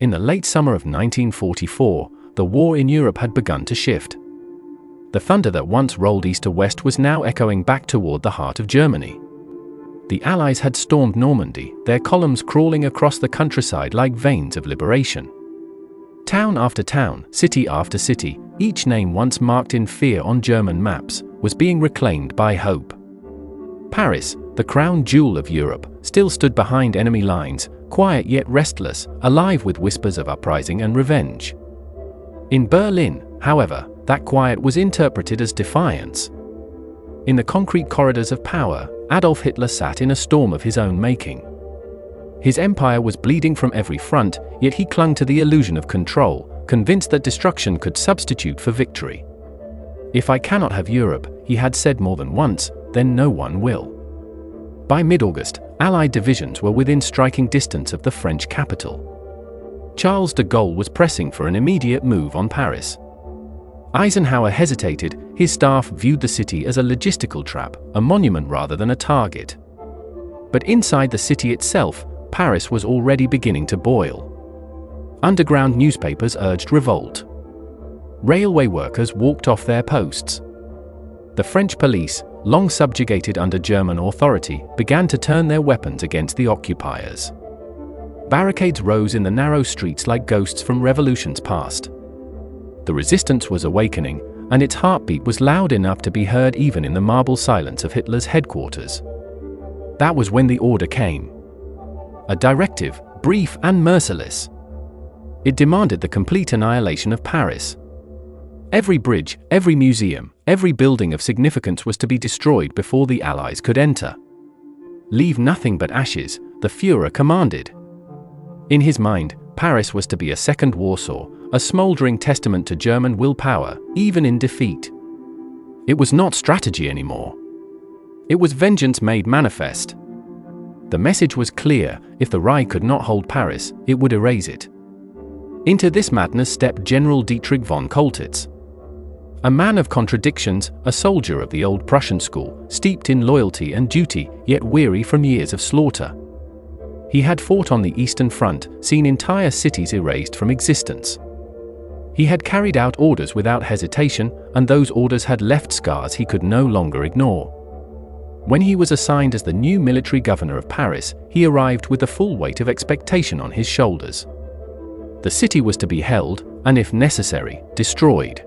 In the late summer of 1944, the war in Europe had begun to shift. The thunder that once rolled east to west was now echoing back toward the heart of Germany. The Allies had stormed Normandy, their columns crawling across the countryside like veins of liberation. Town after town, city after city, each name once marked in fear on German maps, was being reclaimed by hope. Paris, the crown jewel of Europe, still stood behind enemy lines, quiet yet restless, alive with whispers of uprising and revenge. In Berlin, however, that quiet was interpreted as defiance. In the concrete corridors of power, Adolf Hitler sat in a storm of his own making. His empire was bleeding from every front, yet he clung to the illusion of control, convinced that destruction could substitute for victory. "If I cannot have Europe," he had said more than once, "then no one will." By mid-August, Allied divisions were within striking distance of the French capital. Charles de Gaulle was pressing for an immediate move on Paris. Eisenhower hesitated, his staff viewed the city as a logistical trap, a monument rather than a target. But inside the city itself, Paris was already beginning to boil. Underground newspapers urged revolt. Railway workers walked off their posts. The French police, long subjugated under German authority, began to turn their weapons against the occupiers. Barricades rose in the narrow streets like ghosts from revolutions past. The resistance was awakening, and its heartbeat was loud enough to be heard even in the marble silence of Hitler's headquarters. That was when the order came. A directive, brief and merciless. It demanded the complete annihilation of Paris. Every bridge, every museum, every building of significance was to be destroyed before the Allies could enter. "Leave nothing but ashes," the Führer commanded. In his mind, Paris was to be a second Warsaw, a smoldering testament to German willpower, even in defeat. It was not strategy anymore. It was vengeance made manifest. The message was clear: if the Reich could not hold Paris, it would erase it. Into this madness stepped General Dietrich von Choltitz. A man of contradictions, a soldier of the old Prussian school, steeped in loyalty and duty, yet weary from years of slaughter. He had fought on the Eastern Front, seen entire cities erased from existence. He had carried out orders without hesitation, and those orders had left scars he could no longer ignore. When he was assigned as the new military governor of Paris, he arrived with the full weight of expectation on his shoulders. The city was to be held, and if necessary, destroyed.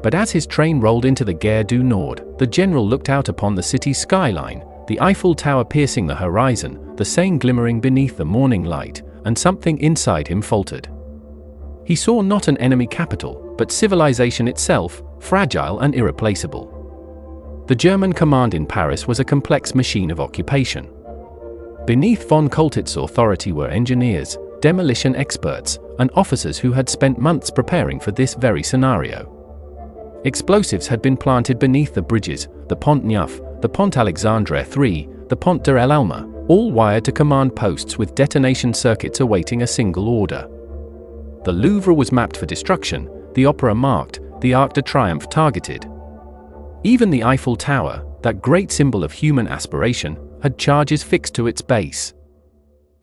But as his train rolled into the Gare du Nord, the general looked out upon the city's skyline, the Eiffel Tower piercing the horizon, the Seine glimmering beneath the morning light, and something inside him faltered. He saw not an enemy capital, but civilization itself, fragile and irreplaceable. The German command in Paris was a complex machine of occupation. Beneath von Choltitz's authority were engineers, demolition experts, and officers who had spent months preparing for this very scenario. Explosives had been planted beneath the bridges, the Pont Neuf, the Pont Alexandre III, the Pont de l'Alma, all wired to command posts with detonation circuits awaiting a single order. The Louvre was mapped for destruction, the Opera marked, the Arc de Triomphe targeted. Even the Eiffel Tower, that great symbol of human aspiration, had charges fixed to its base.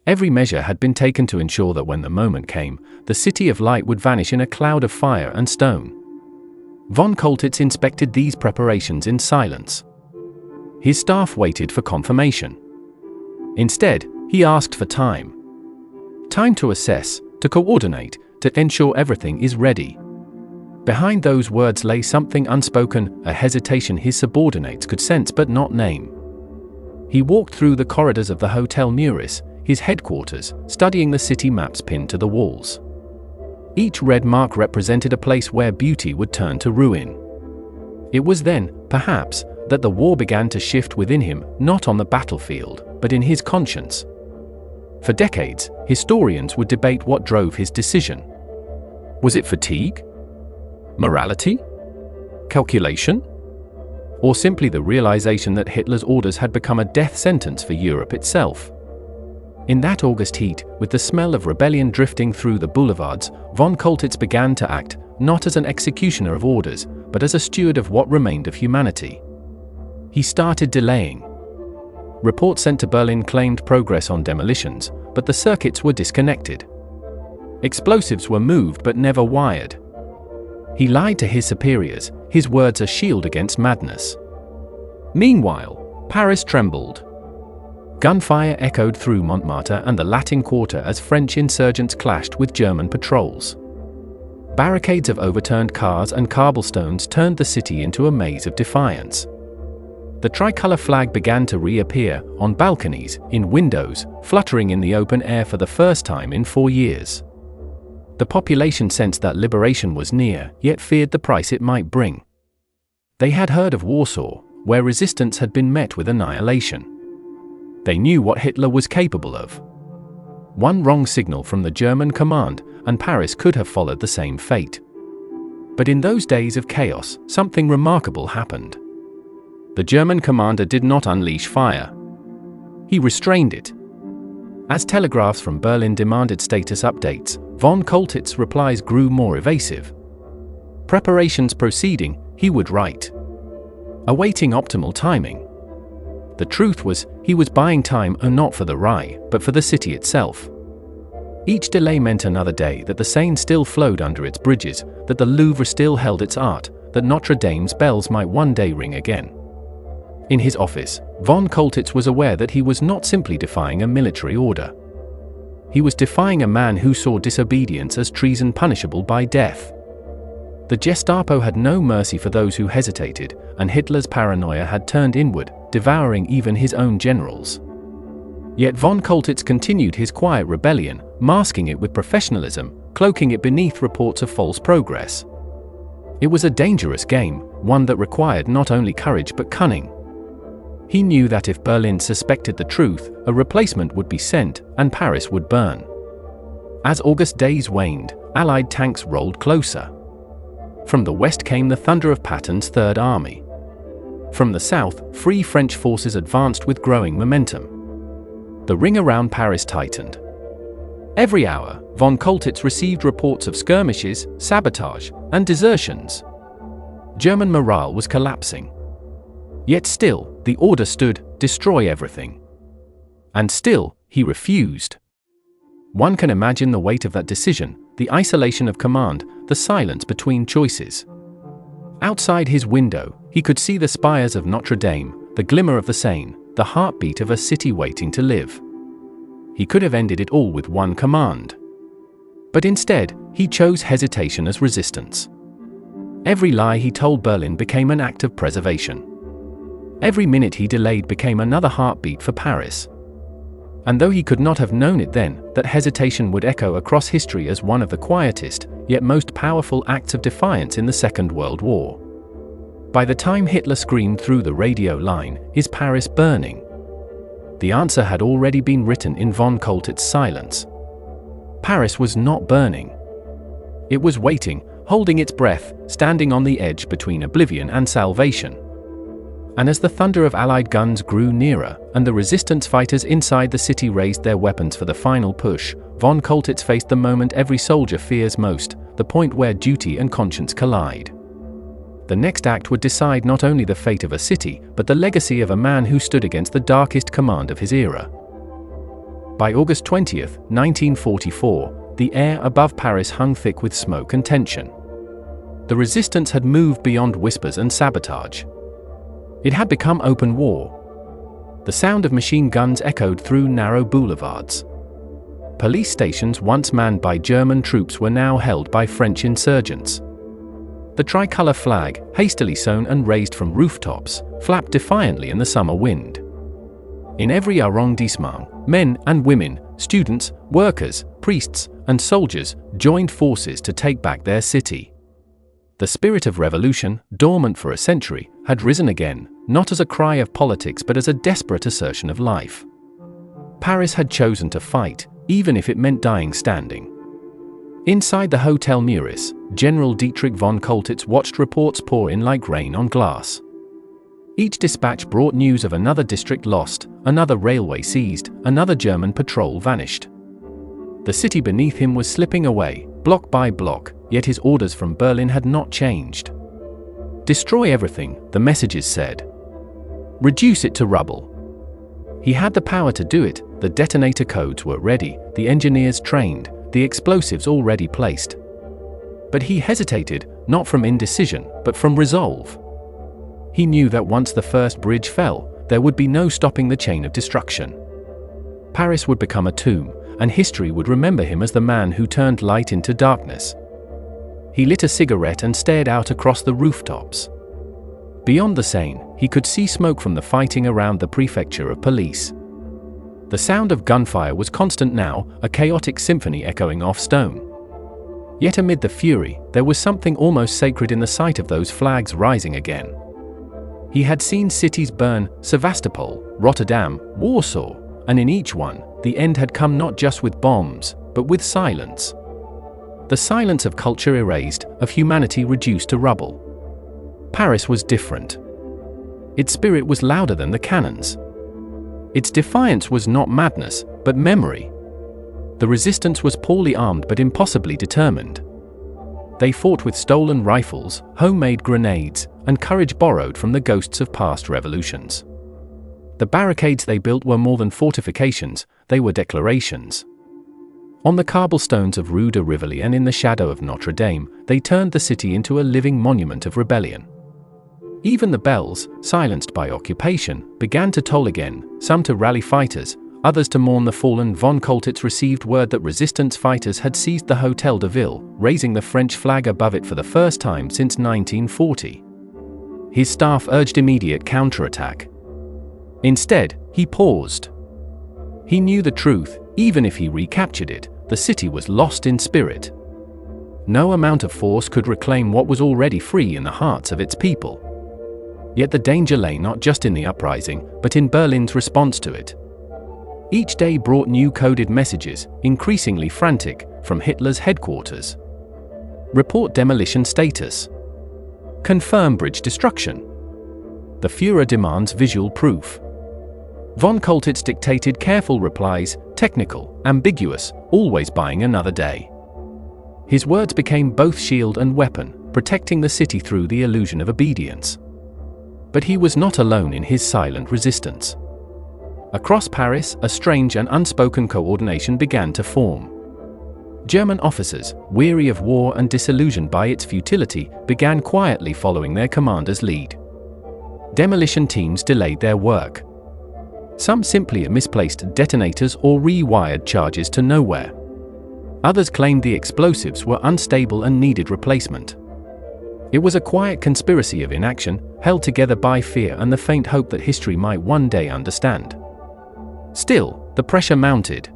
Every measure had been taken to ensure that when the moment came, the City of Light would vanish in a cloud of fire and stone. Von Choltitz inspected these preparations in silence. His staff waited for confirmation. Instead, he asked for time. Time to assess, to coordinate, to ensure everything is ready. Behind those words lay something unspoken, a hesitation his subordinates could sense but not name. He walked through the corridors of the Hotel Muris, his headquarters, studying the city maps pinned to the walls. Each red mark represented a place where beauty would turn to ruin. It was then, perhaps, that the war began to shift within him, not on the battlefield, but in his conscience. For decades, historians would debate what drove his decision. Was it fatigue? Morality? Calculation? Or simply the realization that Hitler's orders had become a death sentence for Europe itself? In that August heat, with the smell of rebellion drifting through the boulevards, von Choltitz began to act, not as an executioner of orders, but as a steward of what remained of humanity. He started delaying. Reports sent to Berlin claimed progress on demolitions, but the circuits were disconnected. Explosives were moved but never wired. He lied to his superiors, his words a shield against madness. Meanwhile, Paris trembled. Gunfire echoed through Montmartre and the Latin Quarter as French insurgents clashed with German patrols. Barricades of overturned cars and cobblestones turned the city into a maze of defiance. The tricolour flag began to reappear, on balconies, in windows, fluttering in the open air for the first time in 4 years. The population sensed that liberation was near, yet feared the price it might bring. They had heard of Warsaw, where resistance had been met with annihilation. They knew what Hitler was capable of. One wrong signal from the German command, and Paris could have followed the same fate. But in those days of chaos, something remarkable happened. The German commander did not unleash fire. He restrained it. As telegraphs from Berlin demanded status updates, von Choltitz's replies grew more evasive. Preparations proceeding, he would write. Awaiting optimal timing. The truth was, he was buying time not for the Reich, but for the city itself. Each delay meant another day that the Seine still flowed under its bridges, that the Louvre still held its art, that Notre Dame's bells might one day ring again. In his office, von Choltitz was aware that he was not simply defying a military order. He was defying a man who saw disobedience as treason punishable by death. The Gestapo had no mercy for those who hesitated, and Hitler's paranoia had turned inward, devouring even his own generals. Yet von Choltitz continued his quiet rebellion, masking it with professionalism, cloaking it beneath reports of false progress. It was a dangerous game, one that required not only courage but cunning. He knew that if Berlin suspected the truth, a replacement would be sent, and Paris would burn. As August days waned, Allied tanks rolled closer. From the west came the thunder of Patton's Third Army. From the south, Free French forces advanced with growing momentum. The ring around Paris tightened. Every hour, von Choltitz received reports of skirmishes, sabotage, and desertions. German morale was collapsing. Yet still, the order stood, destroy everything. And still, he refused. One can imagine the weight of that decision, the isolation of command, the silence between choices. Outside his window, he could see the spires of Notre Dame, the glimmer of the Seine, the heartbeat of a city waiting to live. He could have ended it all with one command. But instead, he chose hesitation as resistance. Every lie he told Berlin became an act of preservation. Every minute he delayed became another heartbeat for Paris. And though he could not have known it then, that hesitation would echo across history as one of the quietest, yet most powerful acts of defiance in the Second World War. By the time Hitler screamed through the radio line, "Is Paris burning?" the answer had already been written in von Choltitz's silence. Paris was not burning. It was waiting, holding its breath, standing on the edge between oblivion and salvation. And as the thunder of Allied guns grew nearer, and the resistance fighters inside the city raised their weapons for the final push, von Choltitz faced the moment every soldier fears most, the point where duty and conscience collide. The next act would decide not only the fate of a city, but the legacy of a man who stood against the darkest command of his era. By August 20, 1944, the air above Paris hung thick with smoke and tension. The resistance had moved beyond whispers and sabotage. It had become open war. The sound of machine guns echoed through narrow boulevards. Police stations once manned by German troops were now held by French insurgents. The tricolour flag, hastily sewn and raised from rooftops, flapped defiantly in the summer wind. In every arrondissement, men and women, students, workers, priests, and soldiers joined forces to take back their city. The spirit of revolution, dormant for a century, had risen again, not as a cry of politics but as a desperate assertion of life. Paris had chosen to fight, even if it meant dying standing. Inside the Hotel Muris, General Dietrich von Choltitz watched reports pour in like rain on glass. Each dispatch brought news of another district lost, another railway seized, another German patrol vanished. The city beneath him was slipping away, block by block, yet his orders from Berlin had not changed. Destroy everything, the messages said. Reduce it to rubble. He had the power to do it, the detonator codes were ready, the engineers trained, the explosives already placed. But he hesitated, not from indecision, but from resolve. He knew that once the first bridge fell, there would be no stopping the chain of destruction. Paris would become a tomb, and history would remember him as the man who turned light into darkness. He lit a cigarette and stared out across the rooftops. Beyond the Seine, he could see smoke from the fighting around the prefecture of police. The sound of gunfire was constant now, a chaotic symphony echoing off stone. Yet amid the fury, there was something almost sacred in the sight of those flags rising again. He had seen cities burn, Sevastopol, Rotterdam, Warsaw, and in each one, the end had come not just with bombs, but with silence. The silence of culture erased, of humanity reduced to rubble. Paris was different. Its spirit was louder than the cannons. Its defiance was not madness, but memory. The resistance was poorly armed but impossibly determined. They fought with stolen rifles, homemade grenades, and courage borrowed from the ghosts of past revolutions. The barricades they built were more than fortifications, they were declarations. On the cobblestones of Rue de Rivoli and in the shadow of Notre Dame, they turned the city into a living monument of rebellion. Even the bells, silenced by occupation, began to toll again, some to rally fighters, others to mourn the fallen. Von Choltitz received word that resistance fighters had seized the Hôtel de Ville, raising the French flag above it for the first time since 1940. His staff urged immediate counterattack. Instead, he paused. He knew the truth, even if he recaptured it, the city was lost in spirit. No amount of force could reclaim what was already free in the hearts of its people. Yet the danger lay not just in the uprising, but in Berlin's response to it. Each day brought new coded messages, increasingly frantic, from Hitler's headquarters. Report demolition status. Confirm bridge destruction. The Führer demands visual proof. Von Choltitz dictated careful replies, technical, ambiguous, always buying another day. His words became both shield and weapon, protecting the city through the illusion of obedience. But he was not alone in his silent resistance. Across Paris, a strange and unspoken coordination began to form. German officers, weary of war and disillusioned by its futility, began quietly following their commander's lead. Demolition teams delayed their work. Some simply misplaced detonators or rewired charges to nowhere. Others claimed the explosives were unstable and needed replacement. It was a quiet conspiracy of inaction, held together by fear and the faint hope that history might one day understand. Still, the pressure mounted.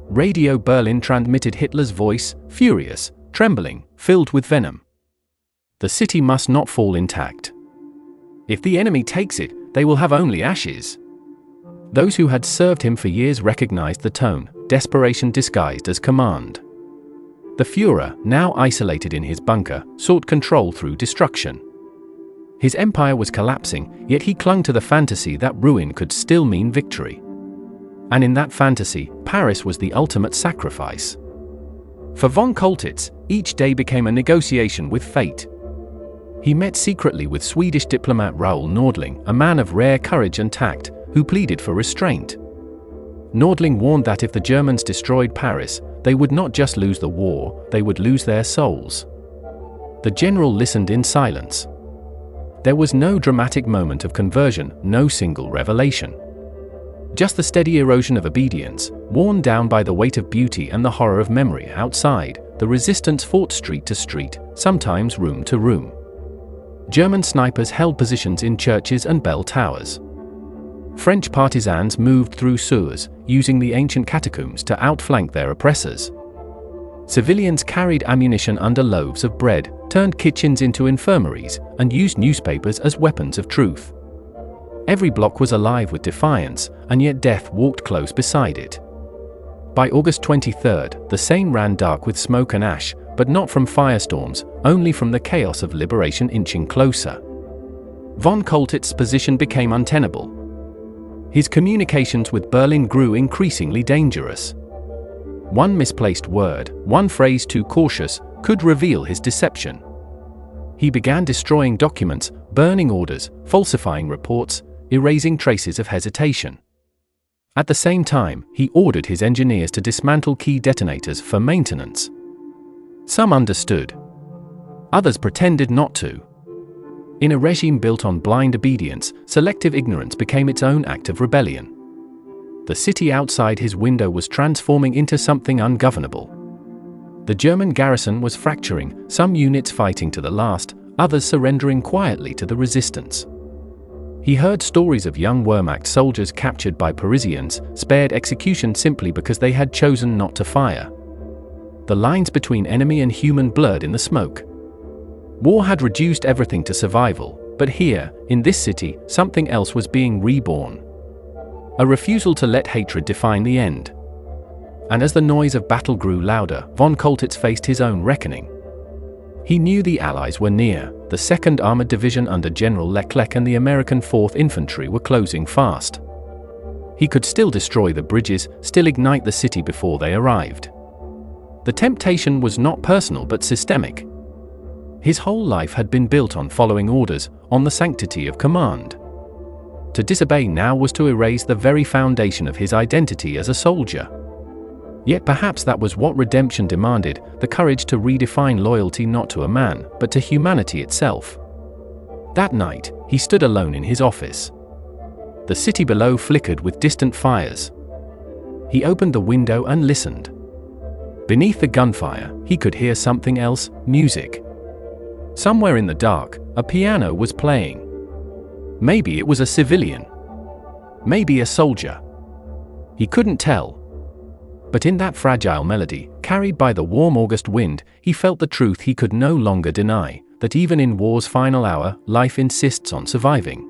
Radio Berlin transmitted Hitler's voice, furious, trembling, filled with venom. The city must not fall intact. If the enemy takes it, they will have only ashes. Those who had served him for years recognized the tone, desperation disguised as command. The Führer, now isolated in his bunker, sought control through destruction. His empire was collapsing, yet he clung to the fantasy that ruin could still mean victory. And in that fantasy, Paris was the ultimate sacrifice. For von Choltitz, each day became a negotiation with fate. He met secretly with Swedish diplomat Raoul Nordling, a man of rare courage and tact, who pleaded for restraint. Nordling warned that if the Germans destroyed Paris, they would not just lose the war, they would lose their souls. The general listened in silence. There was no dramatic moment of conversion, no single revelation. Just the steady erosion of obedience, worn down by the weight of beauty and the horror of memory. Outside, the resistance fought street to street, sometimes room to room. German snipers held positions in churches and bell towers. French partisans moved through sewers, using the ancient catacombs to outflank their oppressors. Civilians carried ammunition under loaves of bread, turned kitchens into infirmaries, and used newspapers as weapons of truth. Every block was alive with defiance, and yet death walked close beside it. By August 23rd, the Seine ran dark with smoke and ash, but not from firestorms, only from the chaos of liberation inching closer. Von Choltitz's position became untenable. His communications with Berlin grew increasingly dangerous. One misplaced word, one phrase too cautious, could reveal his deception. He began destroying documents, burning orders, falsifying reports, erasing traces of hesitation. At the same time, he ordered his engineers to dismantle key detonators for maintenance. Some understood. Others pretended not to. In a regime built on blind obedience, selective ignorance became its own act of rebellion. The city outside his window was transforming into something ungovernable. The German garrison was fracturing, some units fighting to the last, others surrendering quietly to the resistance. He heard stories of young Wehrmacht soldiers captured by Parisians, spared execution simply because they had chosen not to fire. The lines between enemy and human blurred in the smoke. War had reduced everything to survival, but here, in this city, something else was being reborn. A refusal to let hatred define the end. And as the noise of battle grew louder, von Choltitz faced his own reckoning. He knew the Allies were near. The 2nd Armored Division under General Leclerc and the American 4th Infantry were closing fast. He could still destroy the bridges, still ignite the city before they arrived. The temptation was not personal but systemic. His whole life had been built on following orders, on the sanctity of command. To disobey now was to erase the very foundation of his identity as a soldier. Yet perhaps that was what redemption demanded, the courage to redefine loyalty not to a man, but to humanity itself. That night, he stood alone in his office. The city below flickered with distant fires. He opened the window and listened. Beneath the gunfire, he could hear something else, music. Somewhere in the dark, a piano was playing. Maybe it was a civilian. Maybe a soldier. He couldn't tell. But in that fragile melody, carried by the warm August wind, he felt the truth he could no longer deny, that even in war's final hour, life insists on surviving.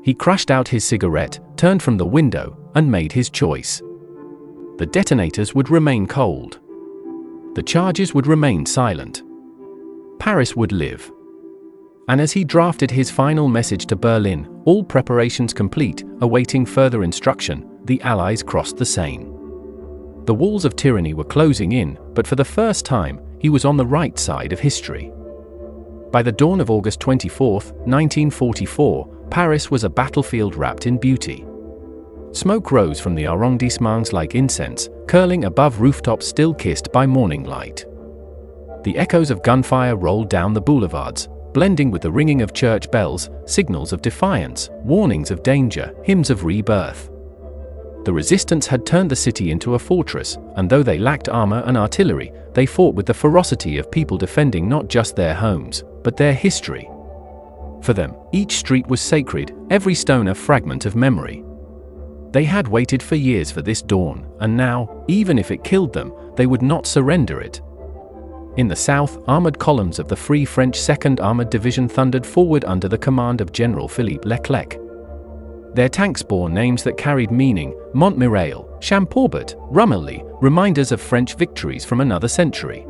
He crushed out his cigarette, turned from the window, and made his choice. The detonators would remain cold. The charges would remain silent. Paris would live. And as he drafted his final message to Berlin, all preparations complete, awaiting further instruction, the Allies crossed the Seine. The walls of tyranny were closing in, but for the first time, he was on the right side of history. By the dawn of August 24, 1944, Paris was a battlefield wrapped in beauty. Smoke rose from the arrondissements like incense, curling above rooftops still kissed by morning light. The echoes of gunfire rolled down the boulevards, blending with the ringing of church bells, signals of defiance, warnings of danger, hymns of rebirth. The resistance had turned the city into a fortress, and though they lacked armor and artillery, they fought with the ferocity of people defending not just their homes, but their history. For them, each street was sacred, every stone a fragment of memory. They had waited for years for this dawn, and now, even if it killed them, they would not surrender it. In the south, armored columns of the Free French 2nd Armored Division thundered forward under the command of General Philippe Leclerc. Their tanks bore names that carried meaning: Montmirail, Champaubat, Rumilly, reminders of French victories from another century.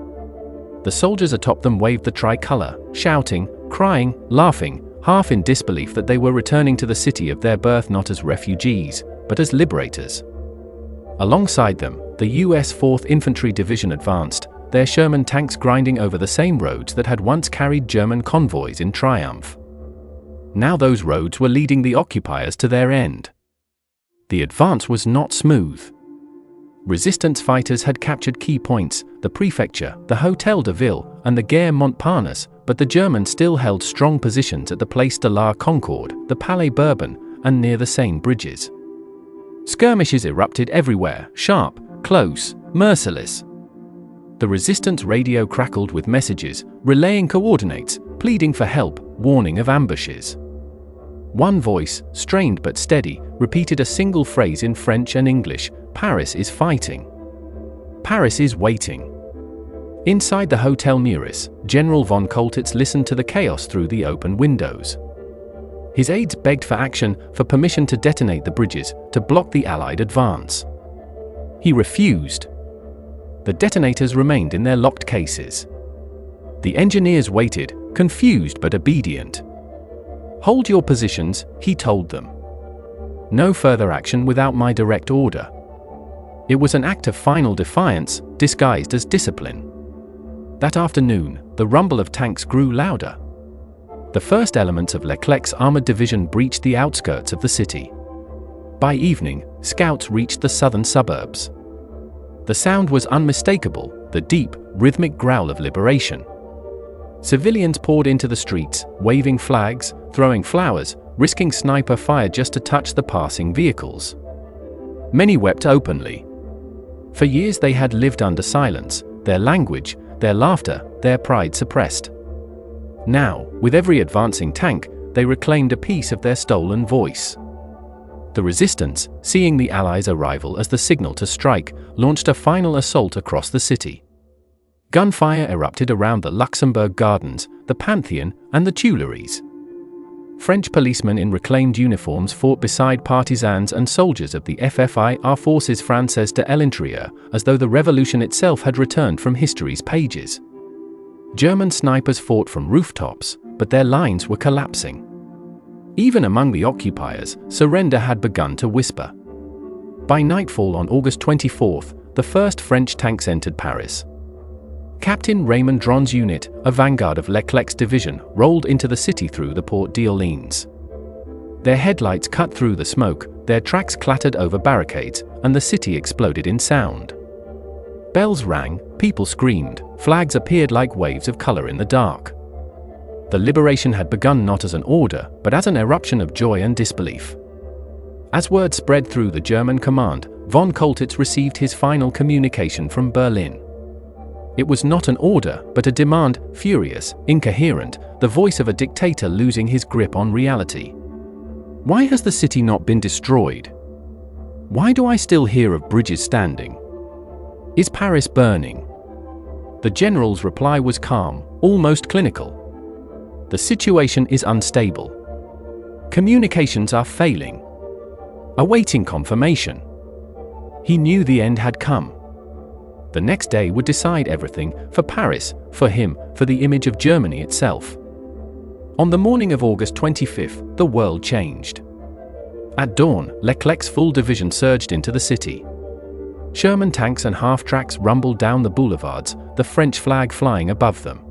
The soldiers atop them waved the tricolour, shouting, crying, laughing, half in disbelief that they were returning to the city of their birth not as refugees, but as liberators. Alongside them, the US 4th Infantry Division advanced, their Sherman tanks grinding over the same roads that had once carried German convoys in triumph. Now those roads were leading the occupiers to their end. The advance was not smooth. Resistance fighters had captured key points, the prefecture, the Hôtel de Ville, and the Gare Montparnasse, but the Germans still held strong positions at the Place de la Concorde, the Palais Bourbon, and near the Seine bridges. Skirmishes erupted everywhere, sharp, close, merciless. The resistance radio crackled with messages, relaying coordinates, pleading for help, warning of ambushes. One voice, strained but steady, repeated a single phrase in French and English: "Paris is fighting. Paris is waiting." Inside the Hotel Meurice, General von Choltitz listened to the chaos through the open windows. His aides begged for action, for permission to detonate the bridges, to block the Allied advance. He refused. The detonators remained in their locked cases. The engineers waited, confused but obedient. "Hold your positions," he told them. "No further action without my direct order." It was an act of final defiance, disguised as discipline. That afternoon, the rumble of tanks grew louder. The first elements of Leclerc's armored division breached the outskirts of the city. By evening, scouts reached the southern suburbs. The sound was unmistakable, the deep, rhythmic growl of liberation. Civilians poured into the streets, waving flags, throwing flowers, risking sniper fire just to touch the passing vehicles. Many wept openly. For years they had lived under silence, their language, their laughter, their pride suppressed. Now, with every advancing tank, they reclaimed a piece of their stolen voice. The resistance, seeing the Allies' arrival as the signal to strike, launched a final assault across the city. Gunfire erupted around the Luxembourg Gardens, the Pantheon, and the Tuileries. French policemen in reclaimed uniforms fought beside partisans and soldiers of the FFIR Forces Françaises de l'Intérieur, as though the revolution itself had returned from history's pages. German snipers fought from rooftops, but their lines were collapsing. Even among the occupiers, surrender had begun to whisper. By nightfall on August 24th, the first French tanks entered Paris. Captain Raymond Dron's unit, a vanguard of Leclerc's division, rolled into the city through the Porte d'Orléans. Their headlights cut through the smoke, their tracks clattered over barricades, and the city exploded in sound. Bells rang, people screamed, flags appeared like waves of color in the dark. The liberation had begun not as an order, but as an eruption of joy and disbelief. As word spread through the German command, von Choltitz received his final communication from Berlin. It was not an order, but a demand, furious, incoherent, the voice of a dictator losing his grip on reality. Why has the city not been destroyed? Why do I still hear of bridges standing? Is Paris burning? The general's reply was calm, almost clinical. The situation is unstable. Communications are failing. Awaiting confirmation. He knew the end had come. The next day would decide everything, for Paris, for him, for the image of Germany itself. On the morning of August 25th, the world changed. At dawn, Leclerc's full division surged into the city. Sherman tanks and half-tracks rumbled down the boulevards, the French flag flying above them.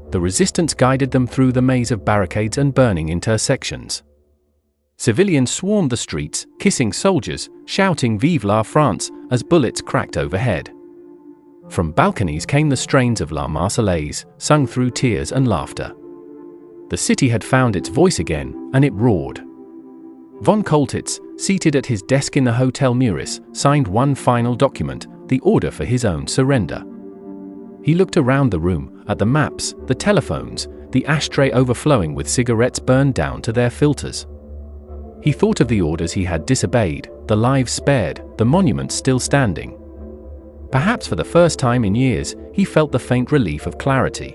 The resistance guided them through the maze of barricades and burning intersections. Civilians swarmed the streets, kissing soldiers, shouting Vive la France, as bullets cracked overhead. From balconies came the strains of La Marseillaise, sung through tears and laughter. The city had found its voice again, and it roared. Von Choltitz, seated at his desk in the Hotel Muris, signed one final document, the order for his own surrender. He looked around the room, at the maps, the telephones, the ashtray overflowing with cigarettes burned down to their filters. He thought of the orders he had disobeyed, the lives spared, the monuments still standing. Perhaps for the first time in years, he felt the faint relief of clarity.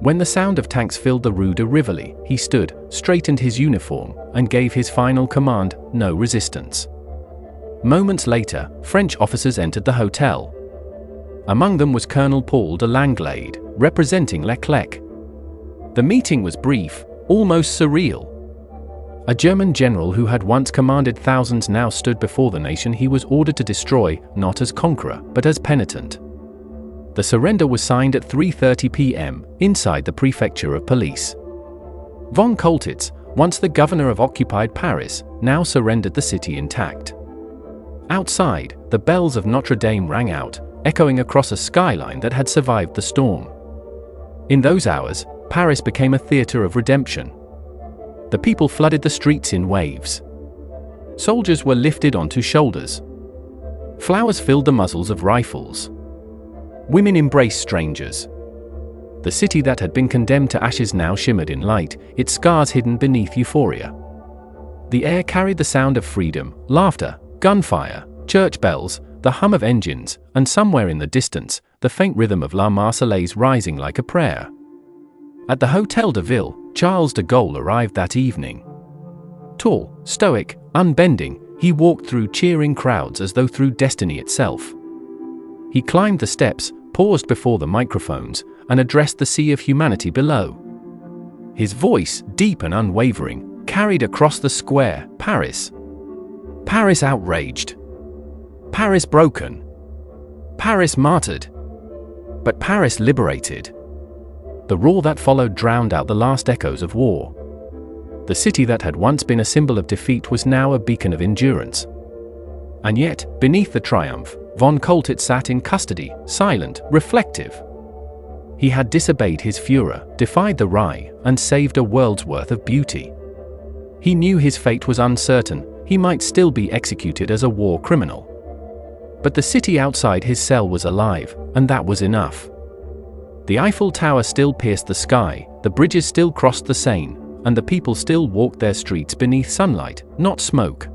When the sound of tanks filled the Rue de Rivoli, he stood, straightened his uniform, and gave his final command, no resistance. Moments later, French officers entered the hotel. Among them was Colonel Paul de Langlade, representing Leclerc. The meeting was brief, almost surreal. A German general who had once commanded thousands now stood before the nation he was ordered to destroy, not as conqueror, but as penitent. The surrender was signed at 3:30 p.m., inside the prefecture of police. Von Choltitz, once the governor of occupied Paris, now surrendered the city intact. Outside, the bells of Notre Dame rang out, echoing across a skyline that had survived the storm. In those hours, Paris became a theater of redemption. The people flooded the streets in waves. Soldiers were lifted onto shoulders. Flowers filled the muzzles of rifles. Women embraced strangers. The city that had been condemned to ashes now shimmered in light, its scars hidden beneath euphoria. The air carried the sound of freedom, laughter, gunfire, church bells, the hum of engines, and somewhere in the distance, the faint rhythm of La Marseillaise rising like a prayer. At the Hôtel de Ville, Charles de Gaulle arrived that evening. Tall, stoic, unbending, he walked through cheering crowds as though through destiny itself. He climbed the steps, paused before the microphones, and addressed the sea of humanity below. His voice, deep and unwavering, carried across the square, Paris. Paris outraged. Paris broken. Paris martyred. But Paris liberated. The roar that followed drowned out the last echoes of war. The city that had once been a symbol of defeat was now a beacon of endurance. And yet, beneath the triumph, von Choltitz sat in custody, silent, reflective. He had disobeyed his Führer, defied the WWII, and saved a world's worth of beauty. He knew his fate was uncertain, he might still be executed as a war criminal. But the city outside his cell was alive, and that was enough. The Eiffel Tower still pierced the sky, the bridges still crossed the Seine, and the people still walked their streets beneath sunlight, not smoke.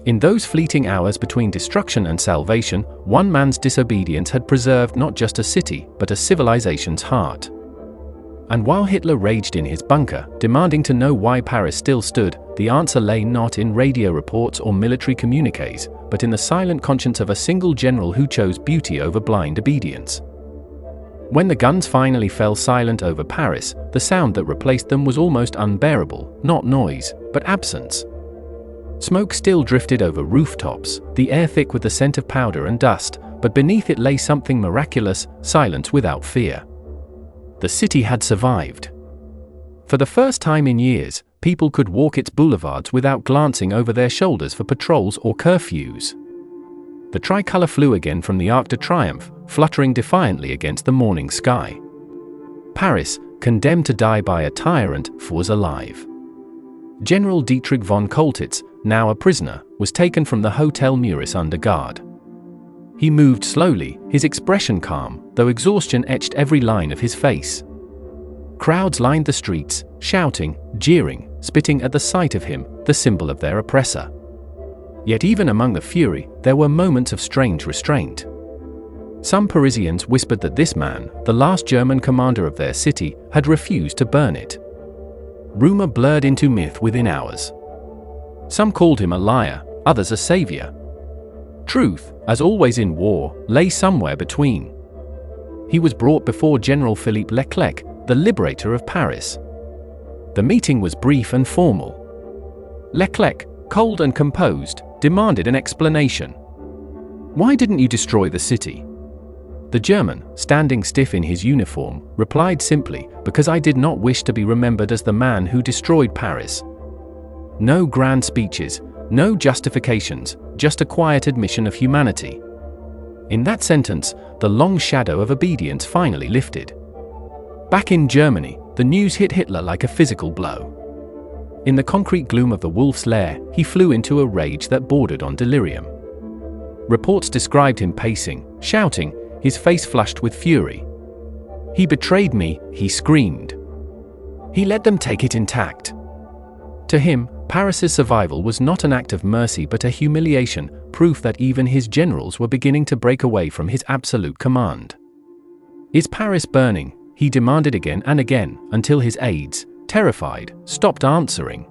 In those fleeting hours between destruction and salvation, one man's disobedience had preserved not just a city, but a civilization's heart. And while Hitler raged in his bunker, demanding to know why Paris still stood, the answer lay not in radio reports or military communiques, but in the silent conscience of a single general who chose beauty over blind obedience. When the guns finally fell silent over Paris, the sound that replaced them was almost unbearable, not noise, but absence. Smoke still drifted over rooftops, the air thick with the scent of powder and dust, but beneath it lay something miraculous, silence without fear. The city had survived. For the first time in years, people could walk its boulevards without glancing over their shoulders for patrols or curfews. The tricolour flew again from the Arc de Triomphe, fluttering defiantly against the morning sky. Paris, condemned to die by a tyrant, was alive. General Dietrich von Choltitz, now a prisoner, was taken from the Hotel Meurice under guard. He moved slowly, his expression calm, though exhaustion etched every line of his face. Crowds lined the streets, shouting, jeering, spitting at the sight of him, the symbol of their oppressor. Yet even among the fury, there were moments of strange restraint. Some Parisians whispered that this man, the last German commander of their city, had refused to burn it. Rumor blurred into myth within hours. Some called him a liar, others a savior. Truth, as always in war, lay somewhere between. He was brought before General Philippe Leclerc, the liberator of Paris. The meeting was brief and formal. Leclerc, cold and composed, demanded an explanation. "Why didn't you destroy the city?" The German, standing stiff in his uniform, replied simply, "Because I did not wish to be remembered as the man who destroyed Paris." No grand speeches, no justifications, just a quiet admission of humanity. In that sentence, the long shadow of obedience finally lifted. Back in Germany, the news hit Hitler like a physical blow. In the concrete gloom of the wolf's lair, he flew into a rage that bordered on delirium. Reports described him pacing, shouting, his face flushed with fury. "He betrayed me," he screamed. "He let them take it intact." To him, Paris's survival was not an act of mercy but a humiliation, proof that even his generals were beginning to break away from his absolute command. "Is Paris burning?" he demanded again and again, until his aides, terrified, stopped answering.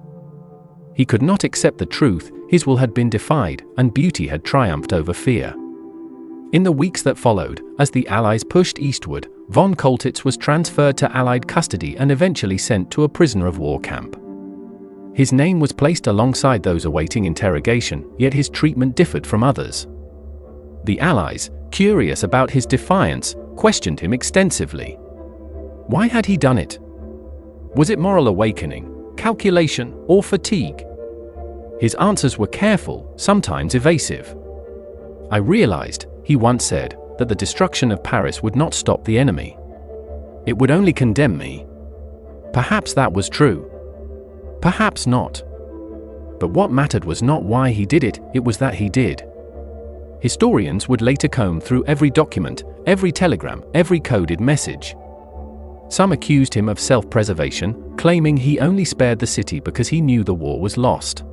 He could not accept the truth, his will had been defied, and beauty had triumphed over fear. In the weeks that followed, as the Allies pushed eastward, von Choltitz was transferred to Allied custody and eventually sent to a prisoner of war camp. His name was placed alongside those awaiting interrogation, yet his treatment differed from others. The Allies, curious about his defiance, questioned him extensively. Why had he done it? Was it moral awakening, calculation, or fatigue? His answers were careful, sometimes evasive. "I realized," he once said, "that the destruction of Paris would not stop the enemy. It would only condemn me." Perhaps that was true. Perhaps not. But what mattered was not why he did it, it was that he did. Historians would later comb through every document, every telegram, every coded message. Some accused him of self-preservation, claiming he only spared the city because he knew the war was lost.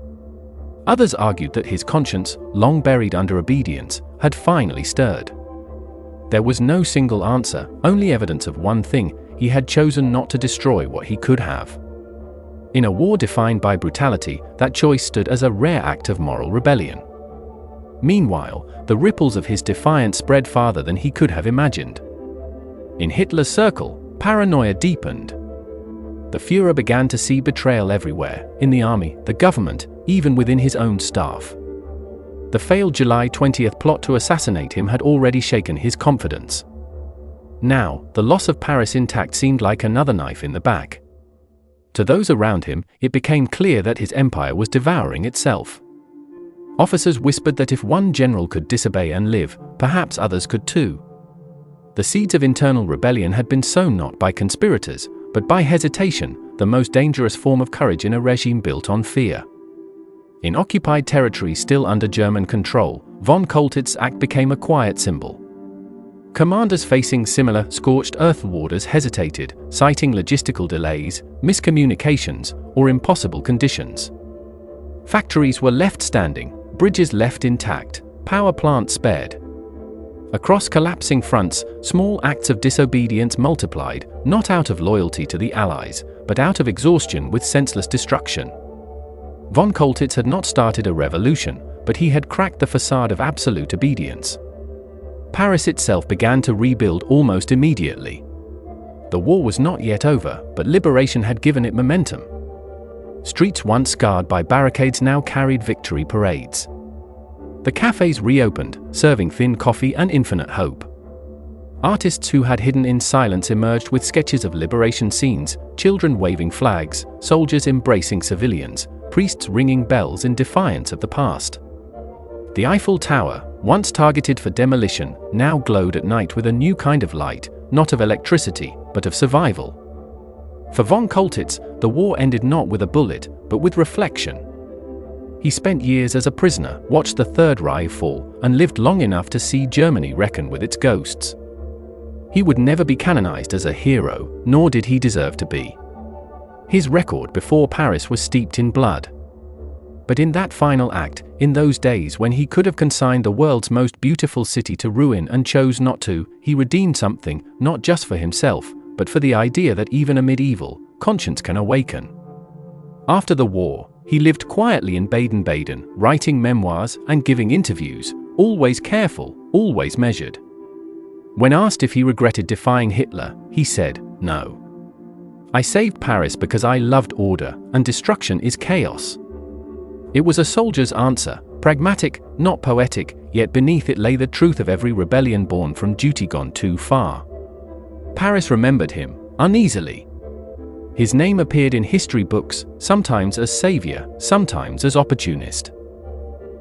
Others argued that his conscience, long buried under obedience, had finally stirred. There was no single answer, only evidence of one thing: he had chosen not to destroy what he could have. In a war defined by brutality, that choice stood as a rare act of moral rebellion. Meanwhile, the ripples of his defiance spread farther than he could have imagined. In Hitler's circle, paranoia deepened. The Führer began to see betrayal everywhere, in the army, the government, even within his own staff. The failed July 20th plot to assassinate him had already shaken his confidence. Now, the loss of Paris intact seemed like another knife in the back. To those around him, it became clear that his empire was devouring itself. Officers whispered that if one general could disobey and live, perhaps others could too. The seeds of internal rebellion had been sown not by conspirators, but by hesitation, the most dangerous form of courage in a regime built on fear. In occupied territory still under German control, von Choltitz's act became a quiet symbol. Commanders facing similar scorched earth orders hesitated, citing logistical delays, miscommunications, or impossible conditions. Factories were left standing, bridges left intact, power plants spared. Across collapsing fronts, small acts of disobedience multiplied, not out of loyalty to the Allies, but out of exhaustion with senseless destruction. Von Choltitz had not started a revolution, but he had cracked the facade of absolute obedience. Paris itself began to rebuild almost immediately. The war was not yet over, but liberation had given it momentum. Streets once scarred by barricades now carried victory parades. The cafes reopened, serving thin coffee and infinite hope. Artists who had hidden in silence emerged with sketches of liberation scenes, children waving flags, soldiers embracing civilians, priests ringing bells in defiance of the past. The Eiffel Tower, once targeted for demolition, now glowed at night with a new kind of light, not of electricity, but of survival. For von Choltitz, the war ended not with a bullet, but with reflection. He spent years as a prisoner, watched the Third Reich fall, and lived long enough to see Germany reckon with its ghosts. He would never be canonized as a hero, nor did he deserve to be. His record before Paris was steeped in blood. But in that final act, in those days when he could have consigned the world's most beautiful city to ruin and chose not to, he redeemed something, not just for himself, but for the idea that even amid evil, conscience can awaken. After the war, he lived quietly in Baden-Baden, writing memoirs and giving interviews, always careful, always measured. When asked if he regretted defying Hitler, he said, "No. I saved Paris because I loved order, and destruction is chaos." It was a soldier's answer, pragmatic, not poetic, yet beneath it lay the truth of every rebellion born from duty gone too far. Paris remembered him, uneasily. His name appeared in history books, sometimes as savior, sometimes as opportunist.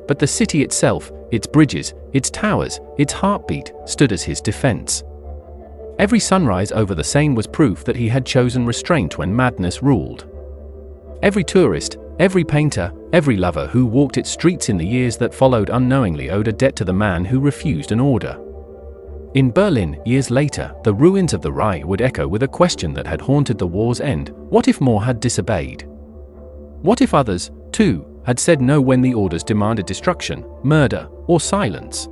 But the city itself, its bridges, its towers, its heartbeat, stood as his defense. Every sunrise over the Seine was proof that he had chosen restraint when madness ruled. Every tourist, every painter, every lover who walked its streets in the years that followed unknowingly owed a debt to the man who refused an order. In Berlin, years later, the ruins of the WWII would echo with a question that had haunted the war's end: what if more had disobeyed? What if others, too, had said no when the orders demanded destruction, murder, or silence?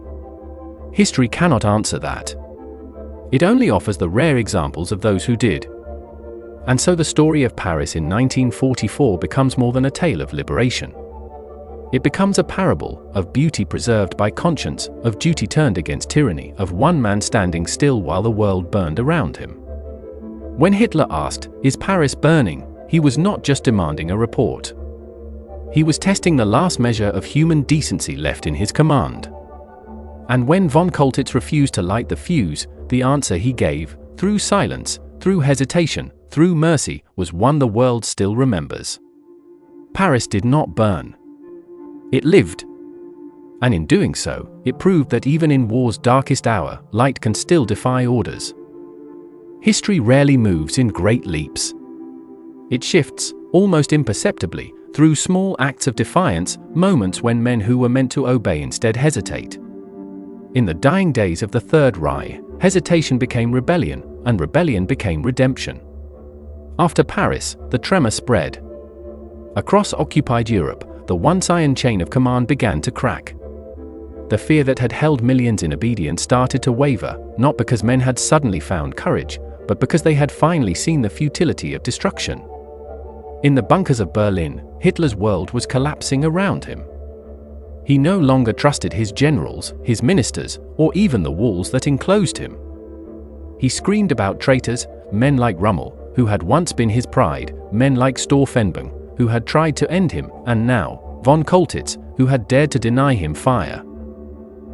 History cannot answer that. It only offers the rare examples of those who did. And so the story of Paris in 1944 becomes more than a tale of liberation. It becomes a parable of beauty preserved by conscience, of duty turned against tyranny, of one man standing still while the world burned around him. When Hitler asked, "Is Paris burning?" he was not just demanding a report. He was testing the last measure of human decency left in his command. And when von Choltitz refused to light the fuse, the answer he gave, through silence, through hesitation, through mercy, was one the world still remembers. Paris did not burn. It lived. And in doing so, it proved that even in war's darkest hour, light can still defy orders. History rarely moves in great leaps. It shifts, almost imperceptibly, through small acts of defiance, moments when men who were meant to obey instead hesitate. In the dying days of the Third Reich, hesitation became rebellion, and rebellion became redemption. After Paris, the tremor spread. Across occupied Europe, the once iron chain of command began to crack. The fear that had held millions in obedience started to waver, not because men had suddenly found courage, but because they had finally seen the futility of destruction. In the bunkers of Berlin, Hitler's world was collapsing around him. He no longer trusted his generals, his ministers, or even the walls that enclosed him. He screamed about traitors, men like Rommel, who had once been his pride, men like Stauffenberg, who had tried to end him, and now, von Choltitz, who had dared to deny him fire.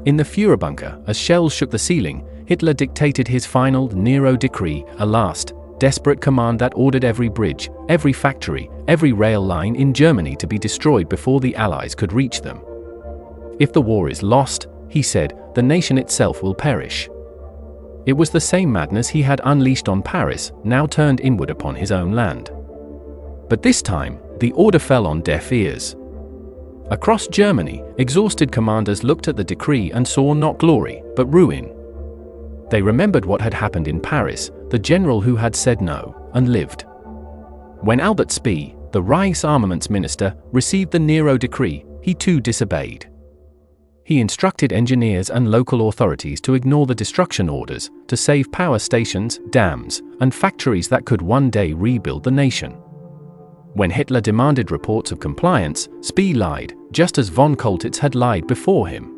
In the Führerbunker, as shells shook the ceiling, Hitler dictated his final Nero decree, a last, desperate command that ordered every bridge, every factory, every rail line in Germany to be destroyed before the Allies could reach them. If the war is lost, he said, the nation itself will perish. It was the same madness he had unleashed on Paris, now turned inward upon his own land. But this time, the order fell on deaf ears. Across Germany, exhausted commanders looked at the decree and saw not glory, but ruin. They remembered what had happened in Paris, the general who had said no, and lived. When Albert Speer, the Reich's armaments minister, received the Nero decree, he too disobeyed. He instructed engineers and local authorities to ignore the destruction orders, to save power stations, dams, and factories that could one day rebuild the nation. When Hitler demanded reports of compliance, Speer lied, just as von Choltitz had lied before him.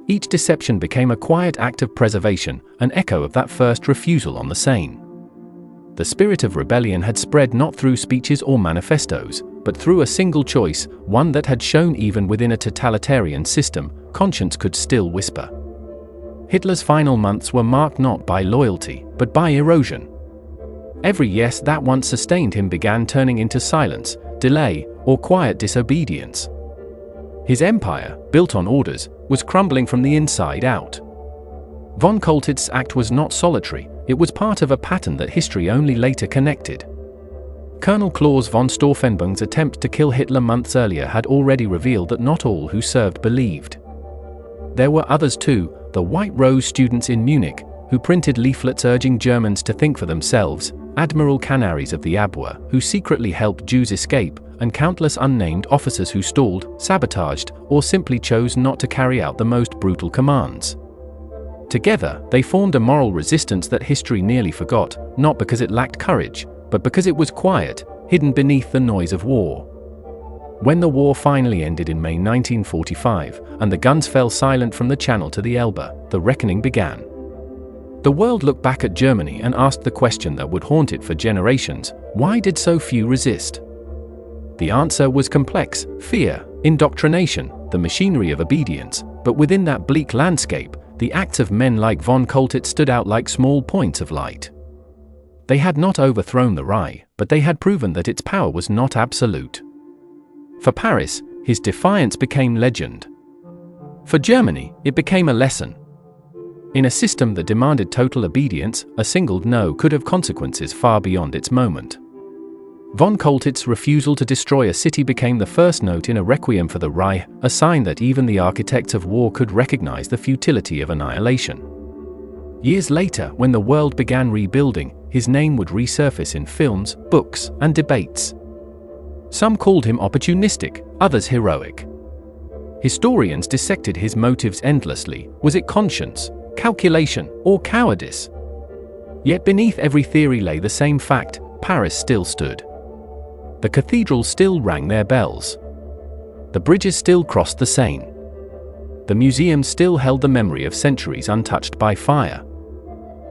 Each deception became a quiet act of preservation, an echo of that first refusal on the Seine. The spirit of rebellion had spread not through speeches or manifestos, but through a single choice, one that had shown even within a totalitarian system, conscience could still whisper. Hitler's final months were marked not by loyalty, but by erosion. Every yes that once sustained him began turning into silence, delay, or quiet disobedience. His empire, built on orders, was crumbling from the inside out. Von Choltitz's act was not solitary, it was part of a pattern that history only later connected. Colonel Klaus von Stauffenberg's attempt to kill Hitler months earlier had already revealed that not all who served believed. There were others too, the White Rose students in Munich, who printed leaflets urging Germans to think for themselves, Admiral Canaries of the Abwehr, who secretly helped Jews escape, and countless unnamed officers who stalled, sabotaged, or simply chose not to carry out the most brutal commands. Together, they formed a moral resistance that history nearly forgot, not because it lacked courage, but because it was quiet, hidden beneath the noise of war. When the war finally ended in May 1945, and the guns fell silent from the Channel to the Elbe, the reckoning began. The world looked back at Germany and asked the question that would haunt it for generations: why did so few resist? The answer was complex: fear, indoctrination, the machinery of obedience. But within that bleak landscape, the acts of men like von Choltitz stood out like small points of light. They had not overthrown the Reich, but they had proven that its power was not absolute. For Paris, his defiance became legend. For Germany, it became a lesson. In a system that demanded total obedience, a single no could have consequences far beyond its moment. Von Choltitz's refusal to destroy a city became the first note in a requiem for the Reich, a sign that even the architects of war could recognize the futility of annihilation. Years later, when the world began rebuilding, his name would resurface in films, books, and debates. Some called him opportunistic, others heroic. Historians dissected his motives endlessly. Was it conscience, calculation, or cowardice? Yet beneath every theory lay the same fact: Paris still stood. The cathedrals still rang their bells. The bridges still crossed the Seine. The museums still held the memory of centuries untouched by fire.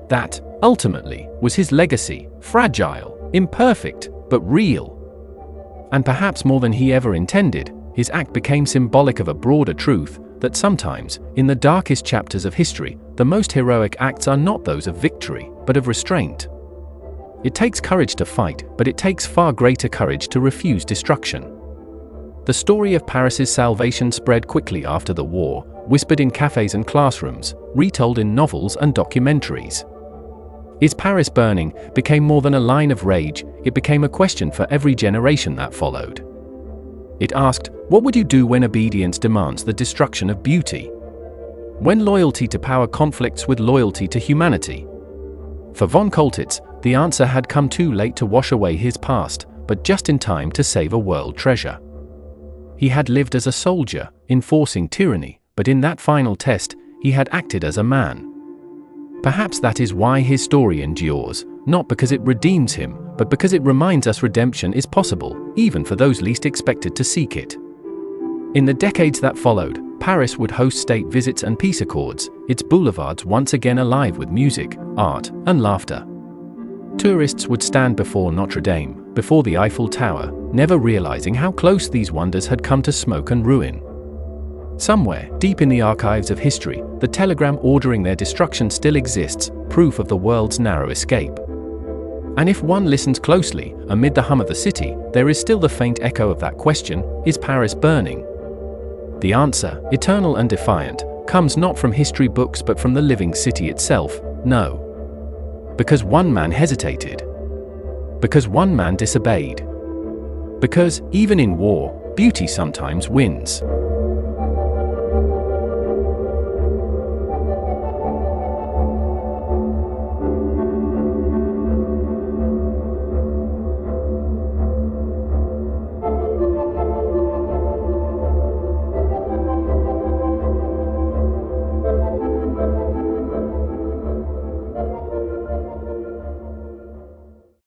That, ultimately, was his legacy: fragile, imperfect, but real. And perhaps more than he ever intended, his act became symbolic of a broader truth, that sometimes, in the darkest chapters of history, the most heroic acts are not those of victory, but of restraint. It takes courage to fight, but it takes far greater courage to refuse destruction. The story of Paris's salvation spread quickly after the war, whispered in cafes and classrooms, retold in novels and documentaries. Is Paris burning became more than a line of rage, it became a question for every generation that followed. It asked, what would you do when obedience demands the destruction of beauty? When loyalty to power conflicts with loyalty to humanity? For von Choltitz, the answer had come too late to wash away his past, but just in time to save a world treasure. He had lived as a soldier, enforcing tyranny, but in that final test, he had acted as a man. Perhaps that is why his story endures, not because it redeems him, but because it reminds us redemption is possible, even for those least expected to seek it. In the decades that followed, Paris would host state visits and peace accords, its boulevards once again alive with music, art, and laughter. Tourists would stand before Notre Dame, before the Eiffel Tower, never realizing how close these wonders had come to smoke and ruin. Somewhere, deep in the archives of history, the telegram ordering their destruction still exists, proof of the world's narrow escape. And if one listens closely, amid the hum of the city, there is still the faint echo of that question: is Paris burning? The answer, eternal and defiant, comes not from history books but from the living city itself, no. Because one man hesitated. Because one man disobeyed. Because, even in war, beauty sometimes wins.